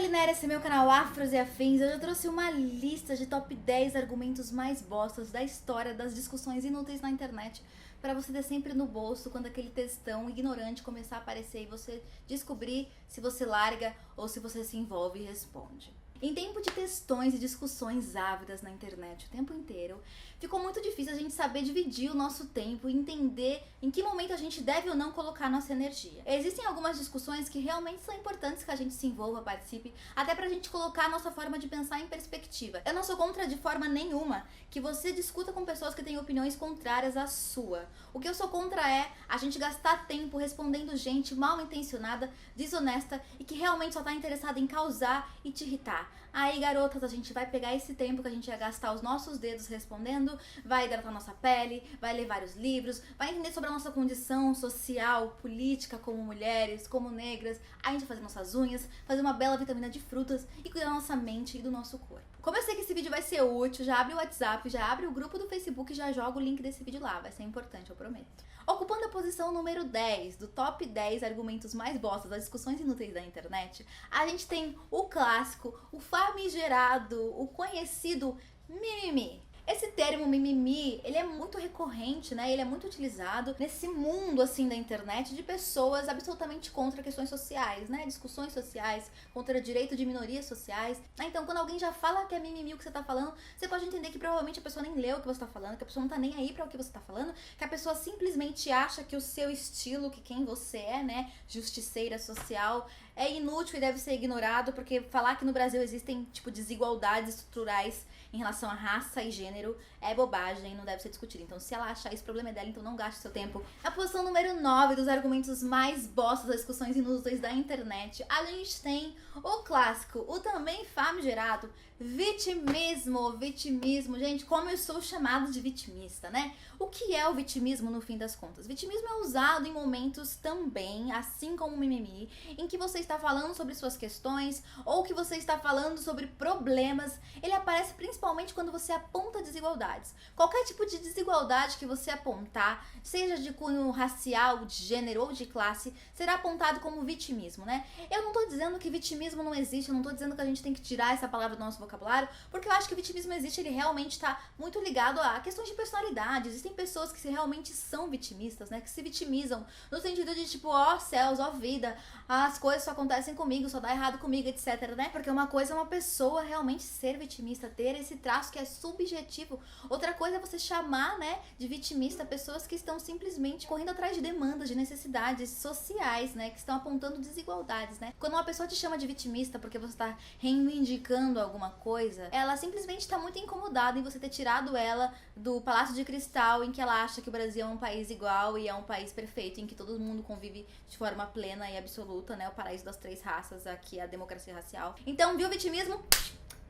Galinera, esse é meu canal Afros e Afins. Hoje eu trouxe uma lista de top 10 argumentos mais bostas da história das discussões inúteis na internet, para você ter sempre no bolso quando aquele textão ignorante começar a aparecer e você descobrir se você larga ou se você se envolve e responde. Em tempo de textões e discussões ávidas na internet o tempo inteiro, ficou muito difícil a gente saber dividir o nosso tempo e entender em que momento a gente deve ou não colocar nossa energia. Existem algumas discussões que realmente são importantes que a gente se envolva, participe, até pra gente colocar a nossa forma de pensar em perspectiva. Eu não sou contra de forma nenhuma que você discuta com pessoas que têm opiniões contrárias à sua. O que eu sou contra é a gente gastar tempo respondendo gente mal intencionada, desonesta e que realmente só tá interessada em causar e te irritar. Aí, garotas, a gente vai pegar esse tempo que a gente ia gastar os nossos dedos respondendo, vai hidratar nossa pele, vai ler vários livros, vai entender sobre a nossa condição social, política, como mulheres, como negras, a gente vai fazer nossas unhas, fazer uma bela vitamina de frutas e cuidar da nossa mente e do nosso corpo. Como eu sei que esse vídeo vai ser útil, já abre o WhatsApp, já abre o grupo do Facebook e já joga o link desse vídeo lá, vai ser importante, eu prometo. Ocupando a posição número 10 do top 10 argumentos mais bostas das discussões inúteis da internet, a gente tem o clássico, o famigerado, o conhecido mimimi. Esse termo mimimi, ele é muito recorrente, né? Ele é muito utilizado nesse mundo, assim, da internet de pessoas absolutamente contra questões sociais, né? Discussões sociais, contra direito de minorias sociais. Então, quando alguém já fala que é mimimi o que você tá falando, você pode entender que provavelmente a pessoa nem leu o que você tá falando, que a pessoa não tá nem aí pra o que você tá falando, que a pessoa simplesmente acha que o seu estilo, que quem você é, né? Justiceira social, é inútil e deve ser ignorado, porque falar que no Brasil existem, tipo, desigualdades estruturais em relação a raça e gênero é bobagem, não deve ser discutido. Então, se ela achar esse problema é dela, então não gaste seu tempo. A posição número 9 dos argumentos mais bostos das discussões inúteis da internet, a gente tem o clássico, o também famigerado vitimismo. Vitimismo, gente, como eu sou chamado de vitimista, né? O que é o vitimismo no fim das contas? Vitimismo é usado em momentos também, assim como o mimimi, em que você está falando sobre suas questões ou que você está falando sobre problemas. Ele aparece principalmente quando você aponta desigualdades. Qualquer tipo de desigualdade que você apontar, seja de cunho racial, de gênero ou de classe, será apontado como vitimismo, né? Eu não tô dizendo que vitimismo não existe, eu não tô dizendo que a gente tem que tirar essa palavra do nosso vocabulário, porque eu acho que o vitimismo existe, ele realmente tá muito ligado a questões de personalidade. Existem pessoas que realmente são vitimistas, né? Que se vitimizam no sentido de tipo, ó céus, ó vida, as coisas só acontecem comigo, só dá errado comigo, etc, né? Porque uma coisa é uma pessoa realmente ser vitimista, ter esse traço que é subjetivo. Outra coisa é você chamar, né, de vitimista pessoas que estão simplesmente correndo atrás de demandas, de necessidades sociais, né, que estão apontando desigualdades, né? Quando uma pessoa te chama de vitimista porque você está reivindicando alguma coisa, ela simplesmente está muito incomodada em você ter tirado ela do Palácio de Cristal, em que ela acha que o Brasil é um país igual e é um país perfeito, em que todo mundo convive de forma plena e absoluta, né? O paraíso das três raças, aqui a democracia racial. Então, viu o vitimismo?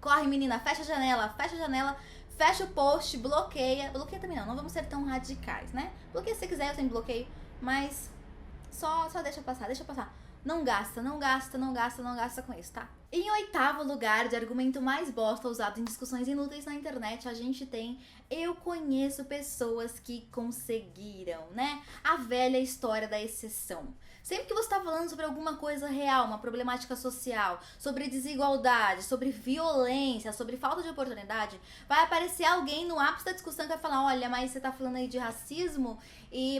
Corre, menina, fecha a janela, fecha o post, bloqueia. Bloqueia também não vamos ser tão radicais, né? Bloqueia se quiser, eu tenho bloqueio, mas só deixa passar. Não gasta com isso, tá? Em oitavo lugar de argumento mais bosta usado em discussões inúteis na internet, a gente tem eu conheço pessoas que conseguiram, né? A velha história da exceção. Sempre que você tá falando sobre alguma coisa real, uma problemática social, sobre desigualdade, sobre violência, sobre falta de oportunidade, vai aparecer alguém no ápice da discussão que vai falar, olha, mas você tá falando aí de racismo,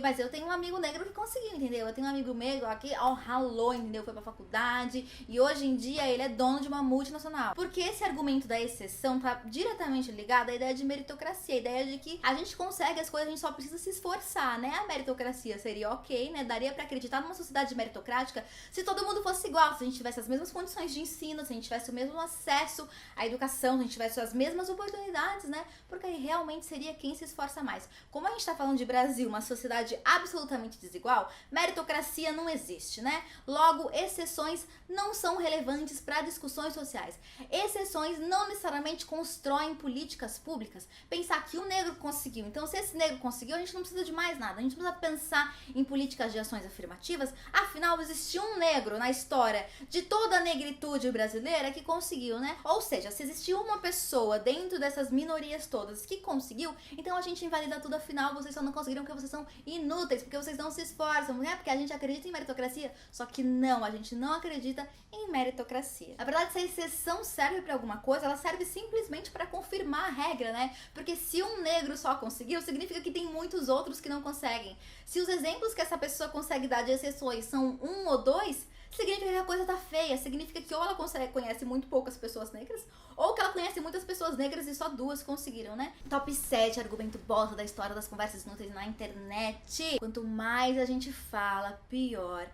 mas eu tenho um amigo negro que conseguiu, entendeu? Eu tenho um amigo negro aqui, ralou, entendeu? Foi pra faculdade e hoje em dia ele é dono de uma multinacional. Porque esse argumento da exceção tá diretamente ligado à ideia de meritocracia, a ideia de que a gente consegue as coisas, a gente só precisa se esforçar, né? A meritocracia seria ok, né? Daria pra acreditar numa sociedade meritocrática se todo mundo fosse igual, se a gente tivesse as mesmas condições de ensino, se a gente tivesse o mesmo acesso à educação, se a gente tivesse as mesmas oportunidades, né? Porque aí realmente seria quem se esforça mais. Como a gente tá falando de Brasil, uma sociedade absolutamente desigual, meritocracia não existe, né? Logo, exceções não são relevantes para discussões sociais. Exceções não necessariamente constroem políticas públicas. Pensar que o negro conseguiu, então se esse negro conseguiu, a gente não precisa de mais nada. A gente precisa pensar em políticas de ações afirmativas Afinal, existiu um negro na história de toda a negritude brasileira que conseguiu, né? Ou seja, se existiu uma pessoa dentro dessas minorias todas que conseguiu, então a gente invalida tudo, afinal vocês só não conseguiram porque vocês são inúteis, porque vocês não se esforçam, né? Porque a gente acredita em meritocracia, só que não, a gente não acredita em meritocracia. Na verdade, se a exceção serve pra alguma coisa, ela serve simplesmente pra confirmar a regra, né? Porque se um negro só conseguiu, significa que tem muitos outros que não conseguem. Se os exemplos que essa pessoa consegue dar de exceções são 1 ou 2, significa que a coisa tá feia, significa que ou ela conhece muito poucas pessoas negras, ou que ela conhece muitas pessoas negras e só 2 conseguiram, né? Top 7, argumento bosta da história das conversas inúteis na internet. Quanto mais a gente fala, pior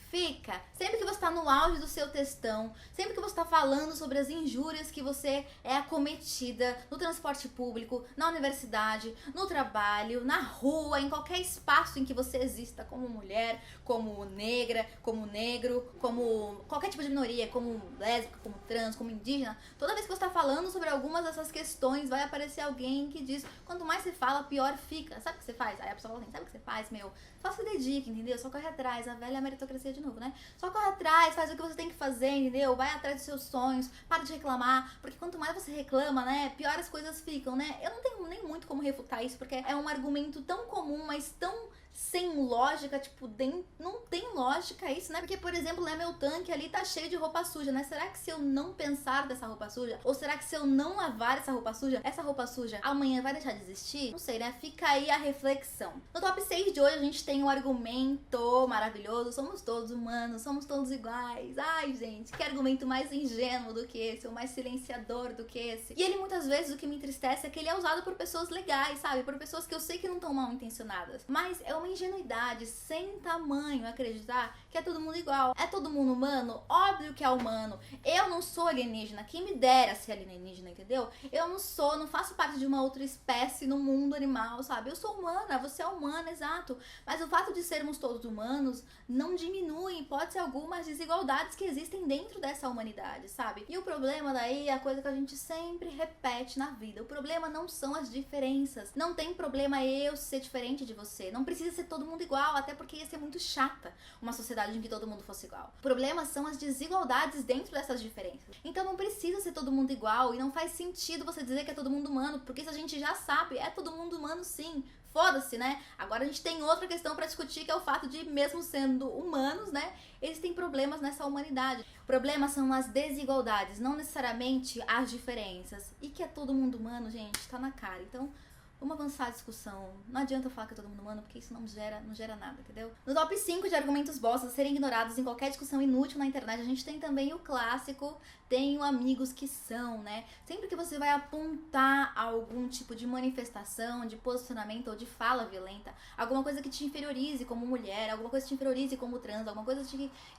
fica. Sempre que você tá no auge do seu textão, sempre que você tá falando sobre as injúrias que você é acometida no transporte público, na universidade, no trabalho, na rua, em qualquer espaço em que você exista como mulher, como negra, como negro, como qualquer tipo de minoria, como lésbica, como trans, como indígena, toda vez que você tá falando sobre algumas dessas questões, vai aparecer alguém que diz, quanto mais se fala, pior fica. Sabe o que você faz? Aí a pessoa fala assim, sabe o que você faz, meu? Só se dedica, entendeu? Só corre atrás, a velha meritocracia de novo, né? Só corre atrás, faz o que você tem que fazer, entendeu? Vai atrás dos seus sonhos, para de reclamar, porque quanto mais você reclama, né, pior as coisas ficam, né? Eu não tenho nem muito como refutar isso, porque é um argumento tão comum, mas tão sem lógica, tipo, não tem lógica isso, né? Porque, por exemplo, né, meu tanque ali tá cheio de roupa suja, né? Será que se eu não pensar dessa roupa suja, ou será que se eu não lavar essa roupa suja amanhã vai deixar de existir? Não sei, né? Fica aí a reflexão. No top 6 de hoje a gente tem um argumento maravilhoso, somos todos humanos, somos todos iguais. Ai, gente, que argumento mais ingênuo do que esse, ou mais silenciador do que esse. E ele, muitas vezes, o que me entristece é que ele é usado por pessoas legais, sabe? Por pessoas que eu sei que não estão mal intencionadas. Mas é uma ingenuidade sem tamanho acreditar que é todo mundo igual. É todo mundo humano? Óbvio que é humano. Eu não sou alienígena, quem me dera ser alienígena, entendeu? Eu não faço parte de uma outra espécie no mundo animal, sabe? Eu sou humana, você é humana, exato. Mas o fato de sermos todos humanos não diminui, em hipótese alguma, as desigualdades que existem dentro dessa humanidade, sabe? E o problema daí é a coisa que a gente sempre repete na vida. O problema não são as diferenças. Não tem problema eu ser diferente de você. Não precisa ser todo mundo igual, até porque ia ser muito chata uma sociedade em que todo mundo fosse igual. O problema são as desigualdades dentro dessas diferenças. Então não precisa ser todo mundo igual e não faz sentido você dizer que é todo mundo humano, porque isso a gente já sabe, é todo mundo humano sim. Foda-se, né? Agora a gente tem outra questão pra discutir, que é o fato de, mesmo sendo humanos, né, eles têm problemas nessa humanidade. O problema são as desigualdades, não necessariamente as diferenças. E que é todo mundo humano, gente, tá na cara. Então, vamos avançar a discussão. Não adianta eu falar que é todo mundo humano, porque isso não gera nada, entendeu? No top 5 de argumentos bosta a serem ignorados em qualquer discussão inútil na internet, a gente tem também o clássico, tenho amigos que são, né? Sempre que você vai apontar algum tipo de manifestação, de posicionamento ou de fala violenta, alguma coisa que te inferiorize como mulher, alguma coisa que te inferiorize como trans, alguma coisa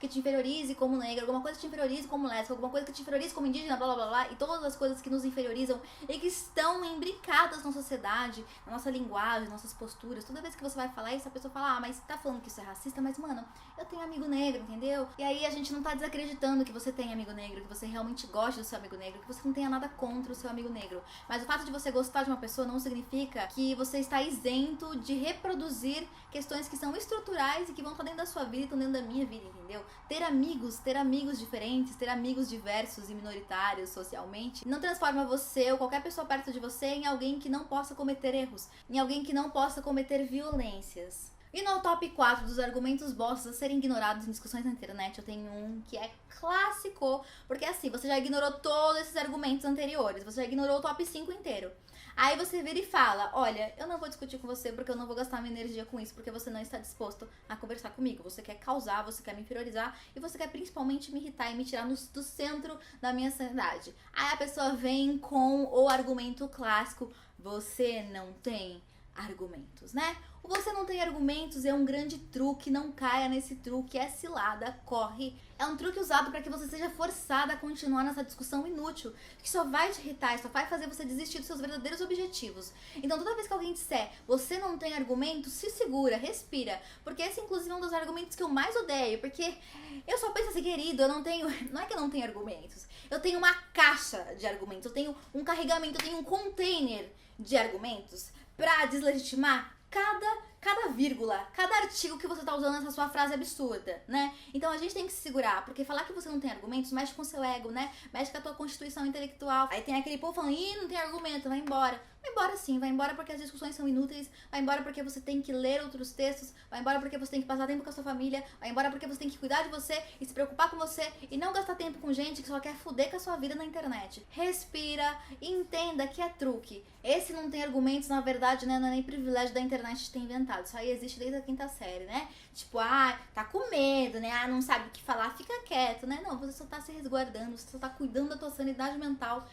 que te inferiorize como negra, alguma coisa que te inferiorize como lésbica, alguma coisa que te inferiorize como indígena, blá blá blá blá, e todas as coisas que nos inferiorizam e que estão imbricadas na sociedade, na nossa linguagem, nossas posturas. Toda vez que você vai falar isso, a pessoa fala, ah, mas tá falando que isso é racista, mas mano, eu tenho amigo negro, entendeu? E aí a gente não tá desacreditando que você tem amigo negro, que você realmente gosta do seu amigo negro, que você não tenha nada contra o seu amigo negro. Mas o fato de você gostar de uma pessoa não significa que você está isento de reproduzir questões que são estruturais e que vão estar dentro da sua vida e estão dentro da minha vida, entendeu? Ter amigos diferentes, ter amigos diversos e minoritários socialmente, não transforma você ou qualquer pessoa perto de você em alguém que não possa cometer erros, em alguém que não possa cometer violências. E no top 4 dos argumentos bostas a serem ignorados em discussões na internet, eu tenho um que é clássico, porque assim, você já ignorou todos esses argumentos anteriores, você já ignorou o top 5 inteiro. Aí você vira e fala, olha, eu não vou discutir com você porque eu não vou gastar minha energia com isso, porque você não está disposto a conversar comigo. Você quer causar, você quer me inferiorizar e você quer principalmente me irritar e me tirar do centro da minha sanidade. Aí a pessoa vem com o argumento clássico, você não tem argumentos, né? O você não tem argumentos é um grande truque, não caia nesse truque, é cilada, corre. É um truque usado para que você seja forçada a continuar nessa discussão inútil, que só vai te irritar, só vai fazer você desistir dos seus verdadeiros objetivos. Então toda vez que alguém disser, você não tem argumentos, se segura, respira, porque esse inclusive é um dos argumentos que eu mais odeio, porque eu só penso assim, querido, eu não tenho, não é que eu não tenho argumentos, eu tenho uma caixa de argumentos, eu tenho um carregamento, eu tenho um container de argumentos pra deslegitimar cada cada vírgula, cada artigo que você tá usando nessa sua frase absurda, né? Então a gente tem que se segurar, porque falar que você não tem argumentos mexe com o seu ego, né? Mexe com a tua constituição intelectual. Aí tem aquele povo falando, ih, não tem argumento, vai embora. Vai embora sim, vai embora porque as discussões são inúteis, vai embora porque você tem que ler outros textos, vai embora porque você tem que passar tempo com a sua família, vai embora porque você tem que cuidar de você e se preocupar com você e não gastar tempo com gente que só quer fuder com a sua vida na internet. Respira e entenda que é truque. Esse não tem argumentos, na verdade, né, não é nem privilégio da internet ter inventado. Isso aí existe desde a quinta série, né? Tipo, tá com medo, né? Não sabe o que falar, fica quieto, né? Não, você só tá se resguardando, você só tá cuidando da tua sanidade mental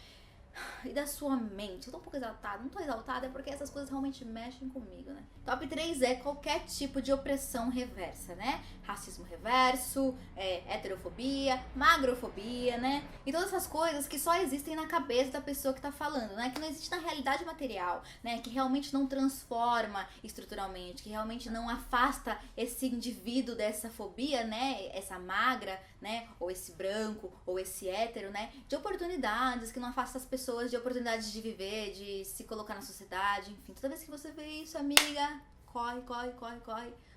e da sua mente. Eu tô um pouco exaltada, não tô exaltada, é porque essas coisas realmente mexem comigo, né? Top 3 é qualquer tipo de opressão reversa, né? Racismo reverso, heterofobia, magrofobia, né? E todas essas coisas que só existem na cabeça da pessoa que tá falando, né? Que não existe na realidade material, né? Que realmente não transforma estruturalmente, que realmente não afasta esse indivíduo dessa fobia, né? Essa magra, né? Ou esse branco, ou esse hétero, né? De oportunidades, que não afasta as pessoas de oportunidades de viver, de se colocar na sociedade, enfim. Toda vez que você vê isso, amiga, corre,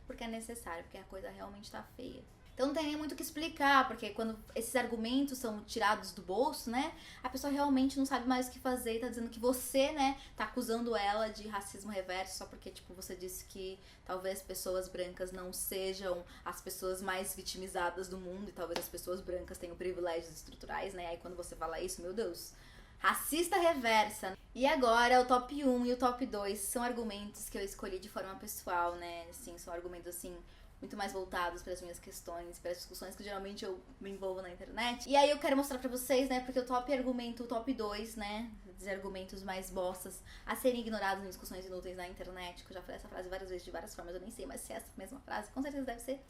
porque é necessário, porque a coisa realmente tá feia. Então não tem nem muito o que explicar, porque quando esses argumentos são tirados do bolso, né, a pessoa realmente não sabe mais o que fazer e tá dizendo que você, né, tá acusando ela de racismo reverso só porque, tipo, você disse que talvez pessoas brancas não sejam as pessoas mais vitimizadas do mundo e talvez as pessoas brancas tenham privilégios estruturais, né, aí quando você fala isso, meu Deus, racista reversa. E agora o top 1 e o top 2 são argumentos que eu escolhi de forma pessoal, né, assim, são argumentos, assim, muito mais voltados para as minhas questões, para as discussões que geralmente eu me envolvo na internet. E aí eu quero mostrar pra vocês, né, porque o top argumento, o top 2, né, dos argumentos mais bostas a serem ignorados em discussões inúteis na internet, que eu já falei essa frase várias vezes de várias formas, eu nem sei mais se é essa mesma frase, com certeza deve ser,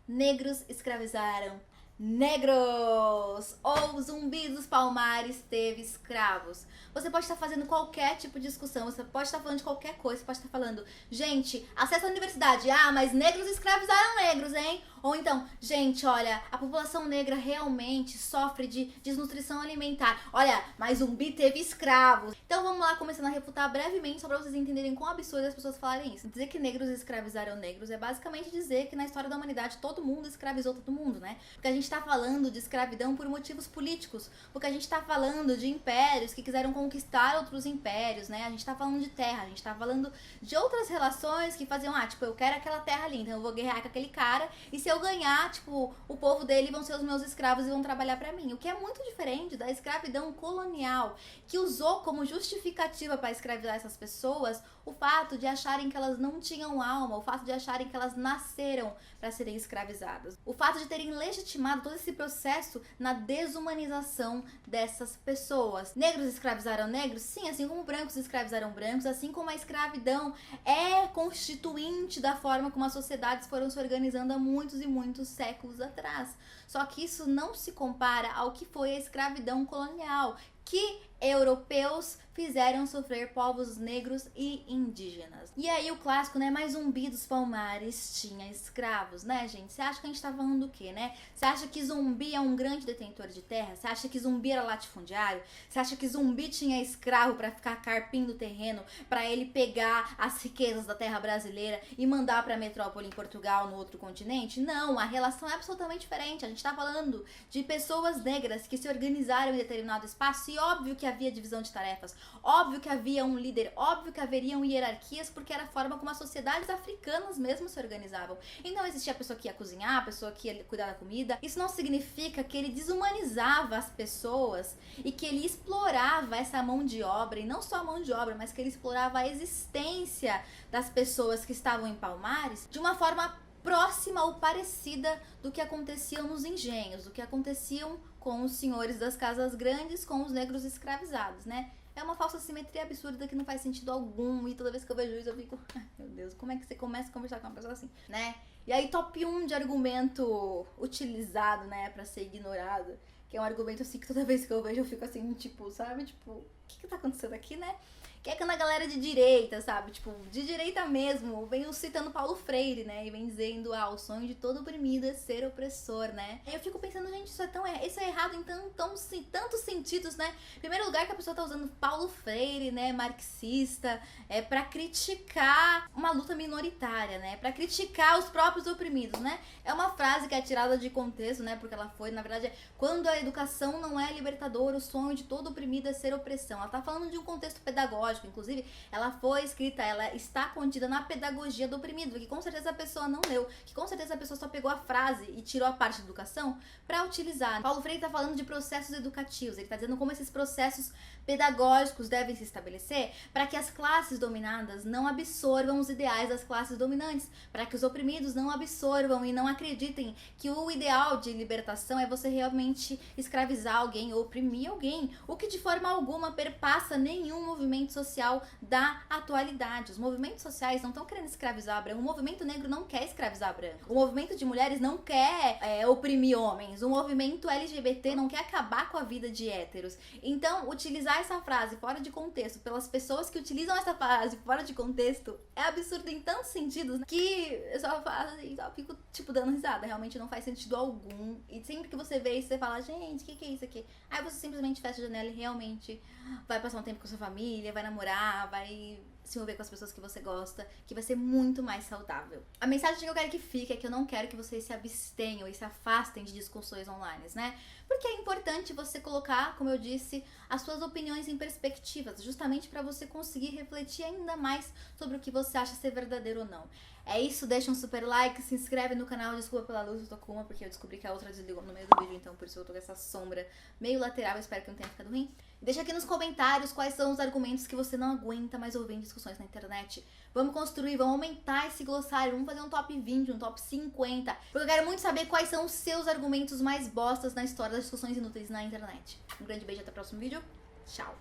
negros escravizaram negros, ou Zumbi dos Palmares teve escravos. Você pode estar fazendo qualquer tipo de discussão, você pode estar falando de qualquer coisa, você pode estar falando, gente, acesso à universidade, mas negros escravizaram negros, hein? Ou então, gente, olha, a população negra realmente sofre de desnutrição alimentar. Olha, mas Zumbi teve escravos. Então vamos lá, começando a refutar brevemente, só pra vocês entenderem quão absurdo as pessoas falarem isso. Dizer que negros escravizaram negros é basicamente dizer que na história da humanidade todo mundo escravizou todo mundo, né? Porque a gente tá falando de escravidão por motivos políticos, porque a gente tá falando de impérios que quiseram conquistar outros impérios, né? A gente tá falando de terra, a gente tá falando de outras relações que faziam, tipo, eu quero aquela terra ali, então eu vou guerrear com aquele cara, e se eu ganhar, tipo, o povo dele vão ser os meus escravos e vão trabalhar pra mim. O que é muito diferente da escravidão colonial, que usou como justificativa para escravizar essas pessoas o fato de acharem que elas não tinham alma, o fato de acharem que elas nasceram para serem escravizadas, o fato de terem legitimado todo esse processo na desumanização dessas pessoas. Negros escravizaram negros? Sim, assim como brancos escravizaram brancos, assim como a escravidão é constituinte da forma como as sociedades foram se organizando há muitos e muitos séculos atrás. Só que isso não se compara ao que foi a escravidão colonial, que europeus fizeram sofrer povos negros e indígenas. E aí o clássico, né, mais Zumbi dos Palmares tinha escravos, né, gente? Você acha que a gente tá falando do quê, né? Você acha que Zumbi é um grande detentor de terra? Você acha que Zumbi era latifundiário? Você acha que Zumbi tinha escravo pra ficar carpindo o terreno, pra ele pegar as riquezas da terra brasileira e mandar pra metrópole em Portugal, no outro continente? Não, a relação é absolutamente diferente. A gente tá falando de pessoas negras que se organizaram em determinado espaço e óbvio que havia divisão de tarefas, óbvio que havia um líder, óbvio que haveriam hierarquias, porque era a forma como as sociedades africanas mesmo se organizavam. Então existia a pessoa que ia cozinhar, a pessoa que ia cuidar da comida. Isso não significa que ele desumanizava as pessoas e que ele explorava essa mão de obra, e não só a mão de obra, mas que ele explorava a existência das pessoas que estavam em Palmares de uma forma próxima ou parecida do que acontecia nos engenhos, do que aconteciam com os senhores das casas grandes, com os negros escravizados, né? É uma falsa simetria absurda que não faz sentido algum, e toda vez que eu vejo isso eu fico, meu Deus, como é que você começa a conversar com uma pessoa assim, né? E aí top 1 de argumento utilizado, né, pra ser ignorado, Que é um argumento assim que toda vez que eu vejo eu fico assim, tipo, sabe? Tipo, o que tá acontecendo aqui, né? Que é quando a galera de direita, sabe? Tipo, de direita mesmo, vem citando Paulo Freire, né? E vem dizendo, o sonho de todo oprimido é ser opressor, né? Aí eu fico pensando, gente, isso é errado em tantos sentidos, né? Em primeiro lugar, que a pessoa tá usando Paulo Freire, né? Marxista, pra criticar uma luta minoritária, né? Pra criticar os próprios oprimidos, né? É uma frase que é tirada de contexto, né? Porque ela foi, na verdade, quando a educação não é libertadora, o sonho de todo oprimido é ser opressão. Ela tá falando de um contexto pedagógico. Inclusive, ela foi escrita, ela está contida na pedagogia do oprimido, que com certeza a pessoa não leu, que com certeza a pessoa só pegou a frase e tirou a parte de educação para utilizar. Paulo Freire está falando de processos educativos, ele está dizendo como esses processos pedagógicos devem se estabelecer para que as classes dominadas não absorvam os ideais das classes dominantes, para que os oprimidos não absorvam e não acreditem que o ideal de libertação é você realmente escravizar alguém ou oprimir alguém, o que de forma alguma perpassa nenhum movimento social da atualidade. Os movimentos sociais não estão querendo escravizar branco, o movimento negro não quer escravizar branco, o movimento de mulheres não quer oprimir homens, o movimento LGBT não quer acabar com a vida de héteros. Então, utilizar essa frase fora de contexto pelas pessoas que utilizam essa frase fora de contexto é absurdo em tantos sentidos que eu só fico tipo dando risada, realmente não faz sentido algum. E sempre que você vê isso, você fala, gente, o que é isso aqui? Aí você simplesmente fecha a janela e realmente vai passar um tempo com a sua família, vai namorar, vai se envolver com as pessoas que você gosta, que vai ser muito mais saudável. A mensagem que eu quero que fique é que eu não quero que vocês se abstenham e se afastem de discussões online, né? Porque é importante você colocar, como eu disse, as suas opiniões em perspectivas, justamente para você conseguir refletir ainda mais sobre o que você acha ser verdadeiro ou não. É isso, deixa um super like, se inscreve no canal, desculpa pela luz, eu tô com uma porque eu descobri que a outra desligou no meio do vídeo, então por isso eu tô com essa sombra meio lateral, espero que não tenha ficado ruim. Deixa aqui nos comentários quais são os argumentos que você não aguenta mais ouvir em discussões na internet. Vamos construir, vamos aumentar esse glossário, vamos fazer um top 20, um top 50, porque eu quero muito saber quais são os seus argumentos mais bostas na história das discussões inúteis na internet. Um grande beijo, até o próximo vídeo, tchau!